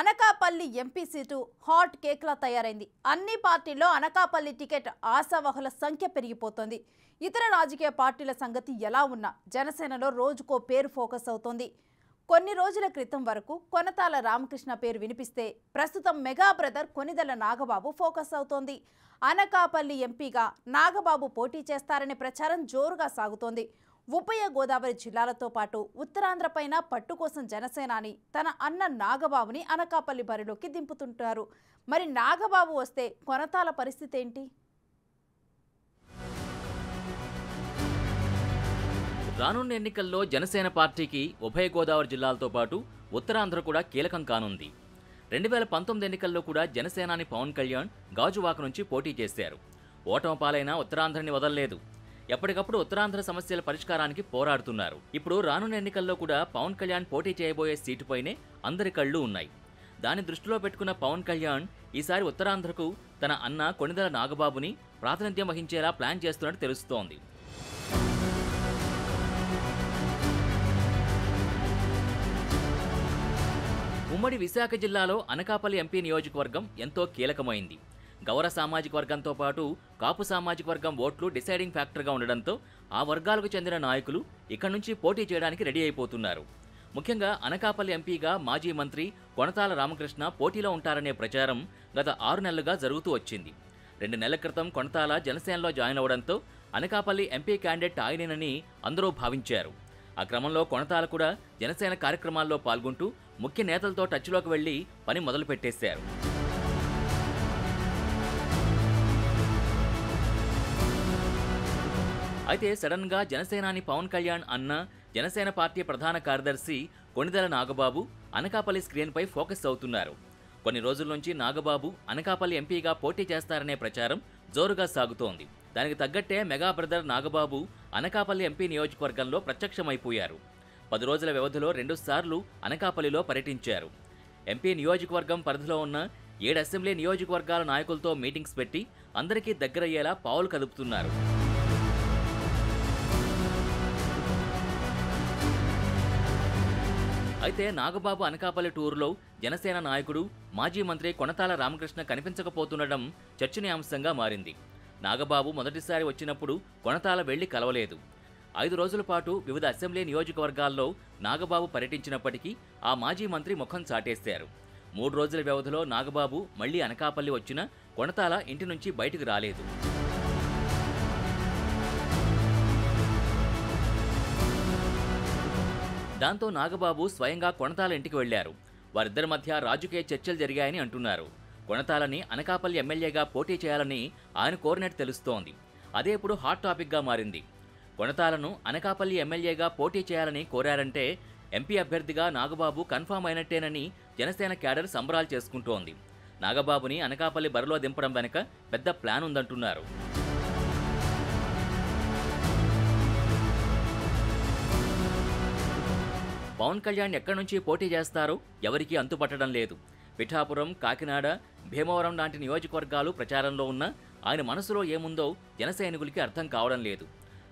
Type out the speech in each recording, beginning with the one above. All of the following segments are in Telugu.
అనకాపల్లి ఎంపీ సీటు హాట్ కేక్లా తయారైంది. అన్ని పార్టీల్లో అనకాపల్లి టికెట్ ఆశావహుల సంఖ్య పెరిగిపోతోంది. ఇతర రాజకీయ పార్టీల సంగతి ఎలా ఉన్నా జనసేనలో రోజుకో పేరు ఫోకస్ అవుతోంది. కొన్ని రోజుల క్రితం వరకు కొనతాల రామకృష్ణ పేరు వినిపిస్తే ప్రస్తుతం mega brother Konidela Nagababu focus అవుతోంది. అనకాపల్లి ఎంపీగా నాగబాబు పోటీ చేస్తారనే ప్రచారం జోరుగా సాగుతోంది. ఉభయ గోదావరి జిల్లాలతో పాటు ఉత్తరాంధ్రపైన పట్టు కోసం జనసేనాని తన అన్న నాగబాబుని అనకాపల్లి బరిలోకి దింపుతుంటారు. మరి నాగబాబు వస్తే కొనతాల పరిస్థితి ఏంటి? రానున్న ఎన్నికల్లో జనసేన పార్టీకి ఉభయ గోదావరి జిల్లాలతో పాటు ఉత్తరాంధ్ర కూడా కీలకం కానుంది. 2019 ఎన్నికల్లో కూడా జనసేనాని పవన్ కళ్యాణ్ గాజువాక నుంచి పోటీ చేశారు. ఓటమి పాలైన ఉత్తరాంధ్రని వదలలేదు. ఎప్పటికప్పుడు ఉత్తరాంధ్ర సమస్యల పరిష్కారానికి పోరాడుతున్నారు. ఇప్పుడు రానున్న ఎన్నికల్లో కూడా పవన్ కళ్యాణ్ పోటీ చేయబోయే సీటుపైనే అందరి కళ్ళు ఉన్నాయి. దాన్ని దృష్టిలో పెట్టుకున్న పవన్ కళ్యాణ్ ఈసారి ఉత్తరాంధ్రకు తన అన్న కొనిదెల నాగబాబుని ప్రాతినిధ్యం వహించేలా ప్లాన్ చేస్తున్నట్టు తెలుస్తోంది. ఉమ్మడి విశాఖ జిల్లాలో అనకాపల్లి ఎంపీ నియోజకవర్గం ఎంతో కీలకమైంది. గౌర సామాజిక వర్గంతో పాటు కాపు సామాజిక వర్గం ఓట్లు డిసైడింగ్ ఫ్యాక్టర్గా ఉండడంతో ఆ వర్గాలకు చెందిన నాయకులు ఇక్కడి నుంచి పోటీ చేయడానికి రెడీ అయిపోతున్నారు. ముఖ్యంగా అనకాపల్లి ఎంపీగా మాజీ మంత్రి కొనతాల రామకృష్ణ పోటీలో ఉంటారనే ప్రచారం గత 6 నెలలుగా జరుగుతూ వచ్చింది. 2 నెలల క్రితం కొనతాల జనసేనలో జాయిన్ అవడంతో అనకాపల్లి ఎంపీ క్యాండిడేట్ ఆయనేనని అందరూ భావించారు. ఆ క్రమంలో కొనతాల కూడా జనసేన కార్యక్రమాల్లో పాల్గొంటూ ముఖ్య నేతలతో టచ్లోకి వెళ్లి పని మొదలు పెట్టేశారు. అయితే సడన్ గా జనసేనాని పవన్ కళ్యాణ్ అన్న జనసేన పార్టీ ప్రధాన కార్యదర్శి కొనిదెల నాగబాబు అనకాపల్లి స్క్రీన్ పై ఫోకస్ అవుతున్నారు. కొన్ని రోజుల నుంచి నాగబాబు అనకాపల్లి ఎంపీగా పోటీ చేస్తారనే ప్రచారం జోరుగా సాగుతోంది. దానికి తగ్గట్టే mega brother Nagababu Anakapalli MP నియోజకవర్గంలో ప్రత్యక్షమైపోయారు. 10 రోజుల వ్యవధిలో 2 సార్లు అనకాపల్లిలో పర్యటించారు. ఎంపీ నియోజకవర్గం పరిధిలో ఉన్న 7 అసెంబ్లీ నియోజకవర్గాల నాయకులతో మీటింగ్స్ పెట్టి అందరికీ దగ్గరయ్యేలా పావులు కదుపుతున్నారు. అయితే నాగబాబు అనకాపల్లి టూర్లో జనసేన నాయకుడు మాజీ మంత్రి కొనతాల రామకృష్ణ కనిపించకపోతుండడం చర్చనీయాంశంగా మారింది. నాగబాబు మొదటిసారి వచ్చినప్పుడు కొనతాల వెళ్లి కలవలేదు. 5 రోజుల పాటు వివిధ అసెంబ్లీ నియోజకవర్గాల్లో నాగబాబు పర్యటించినప్పటికీ ఆ మాజీ మంత్రి ముఖం చాటేశారు. 3 రోజుల వ్యవధిలో నాగబాబు మళ్లీ అనకాపల్లి వచ్చినా కొనతాల ఇంటి నుంచి బయటకు రాలేదు. దాంతో నాగబాబు స్వయంగా కొనతాల ఇంటికి వెళ్లారు. వారిద్దరి మధ్య రాజకీయ చర్చలు జరిగాయని అంటున్నారు. కొనతాలని అనకాపల్లి ఎమ్మెల్యేగా పోటీ చేయాలని ఆయన కోరినట్టు తెలుస్తోంది. అదే ఇప్పుడు హాట్ టాపిక్గా మారింది. కొనతాలను అనకాపల్లి ఎమ్మెల్యేగా పోటీ చేయాలని కోరారంటే ఎంపీ అభ్యర్థిగా నాగబాబు కన్ఫామ్ అయినట్టేనని జనసేన క్యాడర్ సంబరాలు చేసుకుంటోంది. నాగబాబుని అనకాపల్లి బరిలో దింపడం వెనుక పెద్ద ప్లాన్ ఉందంటున్నారు. పవన్ కళ్యాణ్ ఎక్కడి నుంచి పోటీ చేస్తారో ఎవరికీ అంతుపట్టడం లేదు. పిఠాపురం, కాకినాడ, భీమవరం లాంటి నియోజకవర్గాలు ప్రచారంలో ఉన్న ఆయన మనసులో ఏముందో జనసైనికులకి అర్థం కావడం లేదు.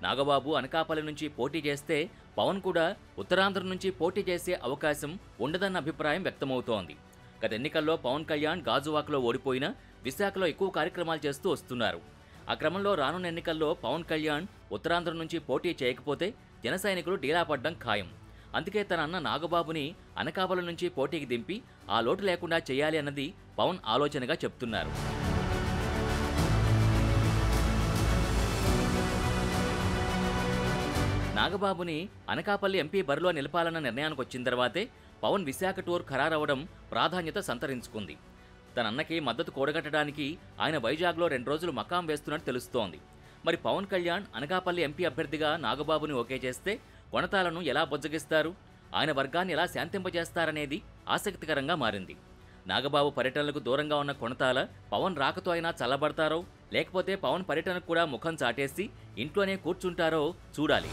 నాగబాబు అనకాపల్లి నుంచి పోటీ చేస్తే పవన్ కూడా ఉత్తరాంధ్ర నుంచి పోటీ చేసే అవకాశం ఉండదన్న అభిప్రాయం వ్యక్తమవుతోంది. గత ఎన్నికల్లో పవన్ కళ్యాణ్ గాజువాకలో ఓడిపోయినా విశాఖలో ఎక్కువ కార్యక్రమాలు చేస్తూ వస్తున్నారు. ఆ క్రమంలో రానున్న ఎన్నికల్లో పవన్ కళ్యాణ్ ఉత్తరాంధ్ర నుంచి పోటీ చేయకపోతే జనసైనికులు డీలా పడ్డం ఖాయం. అందుకే తన అన్న నాగబాబుని అనకాపల్లి నుంచి పోటీకి దింపి ఆ లోటు లేకుండా చేయాలి అన్నది పవన్ ఆలోచనగా చెప్తున్నారు. నాగబాబుని అనకాపల్లి ఎంపీ బరిలో నిలపాలన్న నిర్ణయానికి వచ్చిన తర్వాతే పవన్ విశాఖ టూర్ ఖరారవడం ప్రాధాన్యత సంతరించుకుంది. తన అన్నకి మద్దతు కూడగట్టడానికి ఆయన వైజాగ్లో 2 రోజులు మకాం వేస్తున్నట్టు తెలుస్తోంది. మరి పవన్ కళ్యాణ్ అనకాపల్లి ఎంపీ అభ్యర్థిగా నాగబాబుని ఓకే చేస్తే కొనతాలను ఎలా బుజ్జగిస్తారు, ఆయన వర్గాన్ని ఎలా శాంతింపజేస్తారనేది ఆసక్తికరంగా మారింది. నాగబాబు పర్యటనలకు దూరంగా ఉన్న కొనతాల పవన్ రాకతో అయినా చల్లబడతారో లేకపోతే పవన్ పర్యటనకు కూడా ముఖం చాటేసి ఇంట్లోనే కూర్చుంటారో చూడాలి.